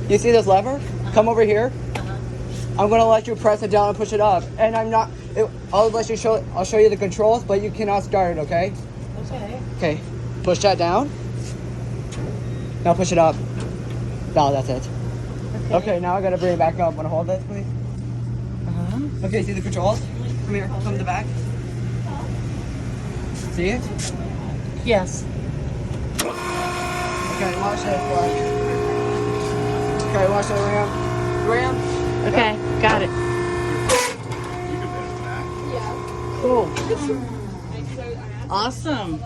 You see this lever? Come over here. I'm gonna let you press it down and push it up. And I'll show you the controls, but you cannot start it, okay? Okay. Okay, push that down. Now push it up. No, that's it. Okay, now I gotta bring it back up. Wanna hold this, please? Okay, see the controls? Come here, come to the back. See it? Yes. Okay, watch this, watch. Okay, watch the ram. Ram? Okay, got it. Cool. Awesome.